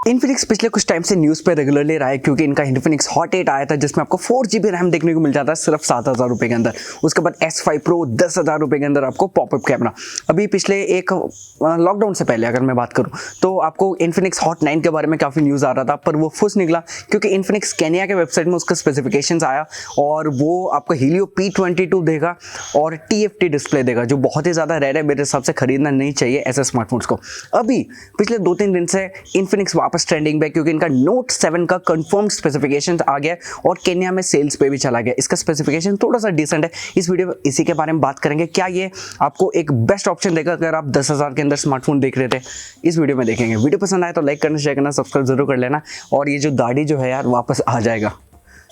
Infinix पिछले कुछ time से न्यूज़ पे रेगुलरली रहा है क्योंकि इनका इन्फिनिक्स हॉट 8 आया था जिसमें आपको 4 GB रैम देखने को मिल जाता है सिर्फ 7,000 रुपये के अंदर। उसके बाद S5 Pro 10,000 रुपये के अंदर आपको पॉपअप कैमरा। अभी पिछले एक लॉकडाउन से पहले अगर मैं बात करूं तो आपको इन्फिनिक्स हॉट 9 के बारे में काफ़ी न्यूज़ आ रहा था, पर वो फुस निकला क्योंकि इन्फिनिक्स केनिया के वेबसाइट में उसका स्पेसिफिकेशंस आया और वो आपको हीलियो P22 देगा और TFT डिस्प्ले देगा जो बहुत ही ज़्यादा रेयर है। मेरे हिसाब से खरीदना नहीं चाहिए ऐसे स्मार्टफोन्स को। अभी पिछले 2-3 दिन से इन्फिनिक्स वापस ट्रेंडिंग पे क्योंकि इनका नोट 7 का कंफर्म स्पेसिफिकेशन आ गया और केन्या में सेल्स पे भी चला गया। इसका स्पेसिफिकेशन थोड़ा सा डिसेंट है। इस वीडियो में इसी के बारे में बात करेंगे। क्या ये आपको एक बेस्ट ऑप्शन देगा अगर आप 10,000 के अंदर स्मार्टफोन देख रहे थे? इस वीडियो में देखेंगे। वीडियो पसंद आए तो लाइक करना, शेयर करना, सब्सक्राइब जरूर कर लेना और ये जो दाढ़ी जो है यार वापस आ जाएगा।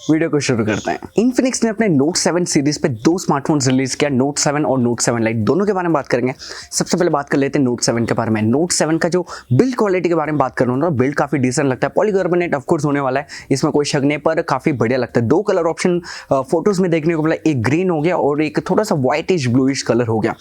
वीडियो को शुरू करते हैं। इन्फिनिक्स ने अपने नोट 7 सीरीज पे 2 स्मार्टफोन्स रिलीज किया, नोट 7 और नोट 7 लाइट। दोनों के बारे में बात करेंगे। सबसे पहले बात कर लेते हैं नोट 7 के बारे में। नोट 7 का जो बिल्ड क्वालिटी के बारे में बात करूँ ना, बिल्ड काफी डिसेंट लगता है। पॉलीकार्बोनेट ऑफ कोर्स होने वाला है, इसमें कोई शक नहीं, पर काफी बढ़िया लगता है। 2 कलर ऑप्शन फोटोज में देखने को मिला, एक ग्रीन हो गया और एक थोड़ा सा व्हाइटिश ब्लूइश कलर हो गया।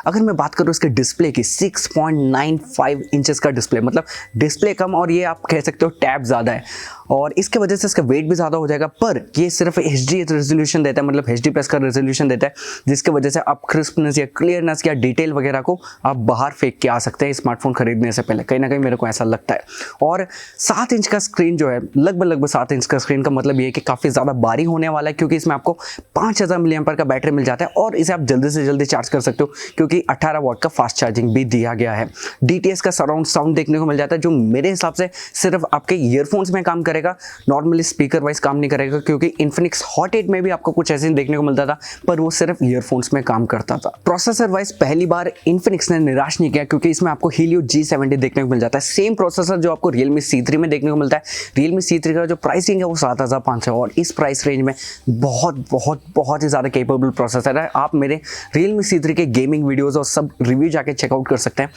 अगर मैं बात करूँ इसके डिस्प्ले की, 6.95 इंचेस का डिस्प्ले, मतलब डिस्प्ले कम और ये आप कह सकते हो टैब ज़्यादा है और इसके वजह से इसका वेट भी ज़्यादा हो जाएगा। पर ये सिर्फ HD रेजोल्यूशन देता है, मतलब HD+ का रेजोल्यूशन देता है, जिसके वजह से आप क्रिस्पनेस या क्लियरनेस या डिटेल वगैरह को आप बाहर फेंक के आ सकते हैं स्मार्टफोन खरीदने से पहले। कहीं ना कहीं मेरे को ऐसा लगता है। और 7 इंच का स्क्रीन जो है, लगभग 7 इंच का स्क्रीन का मतलब ये है कि काफ़ी ज़्यादा भारी होने वाला है क्योंकि इसमें आपको 5000 mAh का बैटरी मिल जाता है और इसे आप जल्दी से जल्दी चार्ज कर सकते हो क्योंकि 18 वाट का फास्ट चार्जिंग भी दिया गया है। DTS का सराउंड साउंड देखने को मिल जाता है जो मेरे हिसाब से सिर्फ आपके ईयरफोन्स में काम करेगा, नॉर्मली स्पीकर वाइज काम नहीं करेगा क्योंकि इन्फिनिक्स हॉट 8 में भी आपको कुछ ऐसे देखने को मिलता था पर वो सिर्फ ईयरफोन्स में काम करता था। प्रोसेसर वाइज पहली बार इन्फिनिक्स ने निराश नहीं किया क्योंकि इसमें आपको हीलियो G70 देखने को मिल जाता है। सेम प्रोसेसर जो आपको Realme C3 में देखने को मिलता है। Realme C3 का जो प्राइसिंग है वो 7,500 और इस प्राइस रेंज में बहुत ही ज़्यादा केपेबल प्रोसेसर है। आप मेरे Realme C3 के गेमिंग वीडियोज़ और सब रिव्यू जाके चेकआउट कर सकते हैं।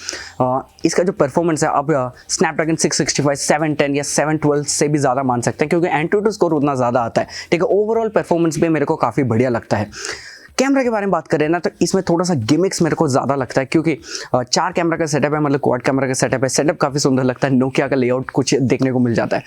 इसका जो परफॉर्मेंस है आप स्नैपड्रैगन 665, 710 या 712 से भी ज़्यादा मान सकते हैं क्योंकि एंटूटू स्कोर उतना ज़्यादा आता है। ठीक है, ओवरऑल परफॉर्मेंस भी मेरे को काफ़ी बढ़िया लगता है। कैमरा के बारे में बात करें ना तो इसमें थोड़ा सा गिमिक्स मेरे को ज़्यादा लगता है क्योंकि 4 कैमरा का सेटअप है, मतलब क्वाड कैमरा का सेटअप है। सेटअप काफ़ी सुंदर लगता है। नोकिया का लेआउट कुछ देखने को मिल जाता है।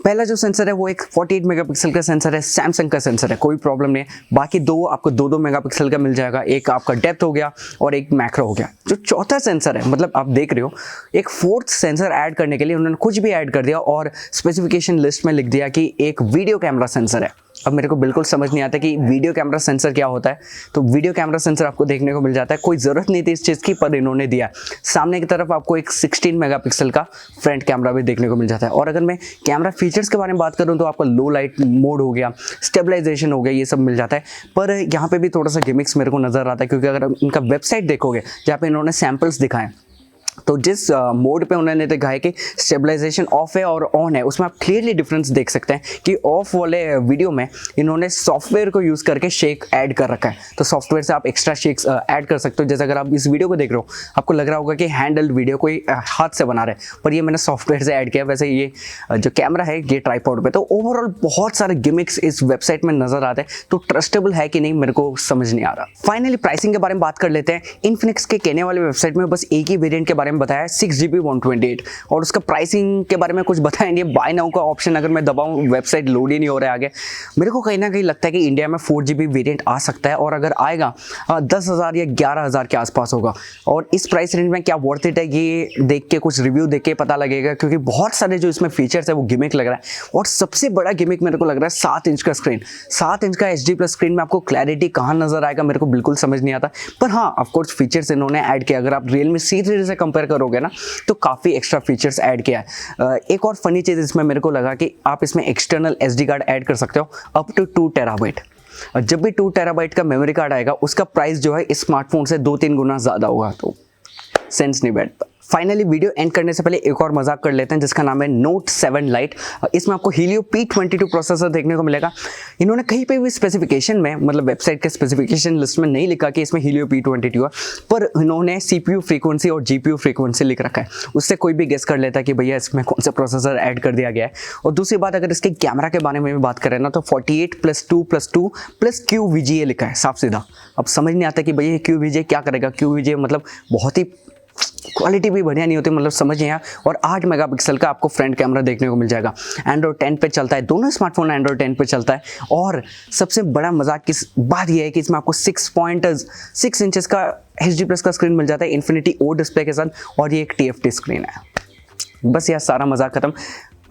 पहला जो सेंसर है वो एक 48 मेगापिक्सल का सेंसर है, सैमसंग का सेंसर है, कोई प्रॉब्लम नहीं है। बाकी 2 आपको 2-2 मेगापिक्सल का मिल जाएगा, एक आपका डेप्थ हो गया और एक मैक्रो हो गया। जो चौथा सेंसर है, मतलब आप देख रहे हो एक 4th सेंसर ऐड करने के लिए उन्होंने कुछ भी ऐड कर दिया और स्पेसिफिकेशन लिस्ट में लिख दिया कि एक वीडियो कैमरा सेंसर है। अब मेरे को बिल्कुल समझ नहीं आता कि वीडियो कैमरा सेंसर क्या होता है, तो वीडियो कैमरा सेंसर आपको देखने को मिल जाता है। कोई ज़रूरत नहीं थी इस चीज़ की पर इन्होंने दिया। सामने की तरफ आपको एक 16 मेगापिक्सल का फ्रंट कैमरा भी देखने को मिल जाता है। और अगर मैं कैमरा फीचर्स के बारे में बात करूँ तो आपका लो लाइट मोड हो गया, स्टेबलाइजेशन हो गया, ये सब मिल जाता है। पर यहाँ पर भी थोड़ा सा गिमिक्स मेरे को नज़र आता है क्योंकि अगर इनका वेबसाइट देखोगे जहाँ पर इन्होंने सैम्पल्स दिखाएं तो जिस मोड पे उन्होंने दिखाया है कि स्टेबलाइजेशन ऑफ है और ऑन है, उसमें आप क्लियरली डिफरेंस देख सकते हैं कि ऑफ वाले वीडियो में इन्होंने सॉफ्टवेयर को यूज़ करके शेक ऐड कर रखा है। तो सॉफ्टवेयर से आप एक्स्ट्रा शेक्स ऐड कर सकते हो। जैसे अगर आप इस वीडियो को देख रहे हो आपको लग रहा होगा कि हैंडल्ड वीडियो कोई हाथ से बना रहे, पर ये मैंने सॉफ्टवेयर से ऐड किया। वैसे ये जो कैमरा है ये ट्राइपॉड पे। तो ओवरऑल बहुत सारे गिमिक्स इस वेबसाइट में नजर आते हैं, तो ट्रस्टेबल है कि नहीं मेरे को समझ नहीं आ रहा। फाइनली प्राइसिंग के बारे में बात कर लेते हैं। इन्फिनिक्स के केन्या वाले वेबसाइट में बस एक ही वेरियंट के बारे में बताया है, 6GB 128 और उसका प्राइसिंग के बारे में कुछ बताया नहीं। बाय नाउ का ऑप्शन अगर मैं दबाऊं वेबसाइट लोड ही नहीं हो रहा है आगे। मेरे को कहीं ना कहीं लगता है कि इंडिया में 4GB वेरिएंट आ सकता है और अगर आएगा 10,000 या 11,000 के आसपास होगा। और इस प्राइस रेंज में क्या वर्थ इट है ये देख के, कुछ रिव्यू देख के पता लगेगा क्योंकि बहुत सारे जो इसमें फीचर्स है वो गिमिक लग रहा है। और सबसे बड़ा गिमिक मेरे को लग रहा है 7 इंच का स्क्रीन। 7 इंच का HD+ स्क्रीन में आपको क्लैरिटी कहाँ नजर आएगा मेरे को बिल्कुल समझ नहीं आता। पर हाँ, ऑफकोर्स फीचर्स इन्होंने ऐड किया। अगर आप Realme C3 से कंपेयर करोगे ना तो काफ़ी एक्स्ट्रा फीचर्स ऐड किया है। एक और फनी चीज़ इसमें मेरे को लगा कि आप इसमें एक्सटर्नल SD कार्ड ऐड कर सकते हो अप टू 2 टेराबाइट। जब भी 2 टेराबाइट का मेमोरी कार्ड आएगा उसका प्राइस जो है इस स्मार्टफोन से 2-3 गुना ज़्यादा होगा, तो सेंस नहीं बैठता। फाइनली वीडियो एंड करने से पहले एक और मजाक कर लेते हैं जिसका नाम है नोट 7 लाइट। इसमें आपको हीलियो P22 प्रोसेसर देखने को मिलेगा। इन्होंने कहीं पे भी स्पेसिफिकेशन में, मतलब वेबसाइट के स्पेसिफिकेशन लिस्ट में नहीं लिखा कि इसमें हीलियो P22 है, पर इन्होंने CPU फ्रीक्वेंसी और GPU फ्रीक्वेंसी लिख रखा है। उससे कोई भी गेस कर लेता है कि भैया इसमें कौन सा प्रोसेसर ऐड कर दिया गया है। और दूसरी बात, अगर इसके कैमरा के बारे में भी बात करें ना तो 48+2+2+ QVGA लिखा है साफ सीधा। अब समझ नहीं आता कि भैया QVGA क्या करेगा। QVGA मतलब बहुत ही क्वालिटी भी बढ़िया नहीं होती, मतलब समझिए यहाँ। और 8 मेगापिक्सल का आपको फ्रंट कैमरा देखने को मिल जाएगा। एंड्रॉयड 10 पे चलता है, दोनों स्मार्टफोन एंड्रॉयड 10 पे चलता है। और सबसे बड़ा मजाक की बात यह है कि इसमें आपको 6.6 इंचेस का HD+ का स्क्रीन मिल जाता है इन्फिनिटी ओ डिस्प्ले के साथ, और ये एक TFT स्क्रीन है। बस यार सारा मजाक खत्म।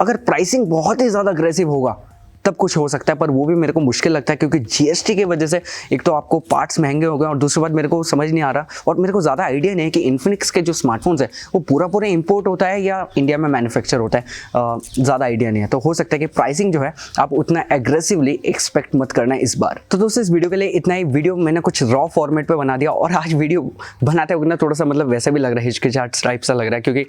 अगर प्राइसिंग बहुत ही ज़्यादा अग्रेसिव होगा तब कुछ हो सकता है, पर वो भी मेरे को मुश्किल लगता है, क्योंकि GST की वजह से एक तो आपको पार्ट्स महंगे हो गए, और दूसरी बात मेरे को समझ नहीं आ रहा, और मेरे को ज़्यादा आइडिया नहीं है कि इन्फिनिक्स के जो स्मार्टफोन्स है वो पूरा इंपोर्ट होता है या इंडिया में मैन्युफैक्चर होता है। ज़्यादा आइडिया नहीं है, तो हो सकता है कि प्राइसिंग जो है आप उतना एग्रेसिवली एक्सपेक्ट मत करना इस बार। तो दोस्तों इस वीडियो के लिए इतना ही। वीडियो मैंने कुछ रॉ फॉर्मेट पर बना दिया, और आज वीडियो बनाते वक्त ना थोड़ा सा मतलब वैसे भी लग रहा है, हिचकिचाहट टाइप सा लग रहा है, क्योंकि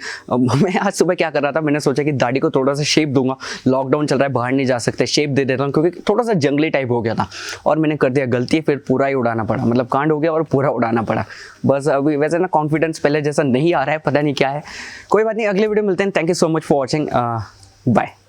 मैं आज सुबह क्या कर रहा था, मैंने सोचा कि दाढ़ी को थोड़ा सा शेप दूंगा, लॉकडाउन चल रहा है, बाहर नहीं जा सकते, शेप दे देता हूँ, क्योंकि थोड़ा सा जंगली टाइप हो गया था, और मैंने कर दिया गलती, फिर पूरा ही उड़ाना पड़ा, मतलब कांड हो गया और पूरा उड़ाना पड़ा। बस अभी वैसे ना कॉन्फिडेंस पहले जैसा नहीं आ रहा है, पता नहीं क्या है, कोई बात नहीं, अगले वीडियो मिलते हैं। Thank you so much for watching, bye.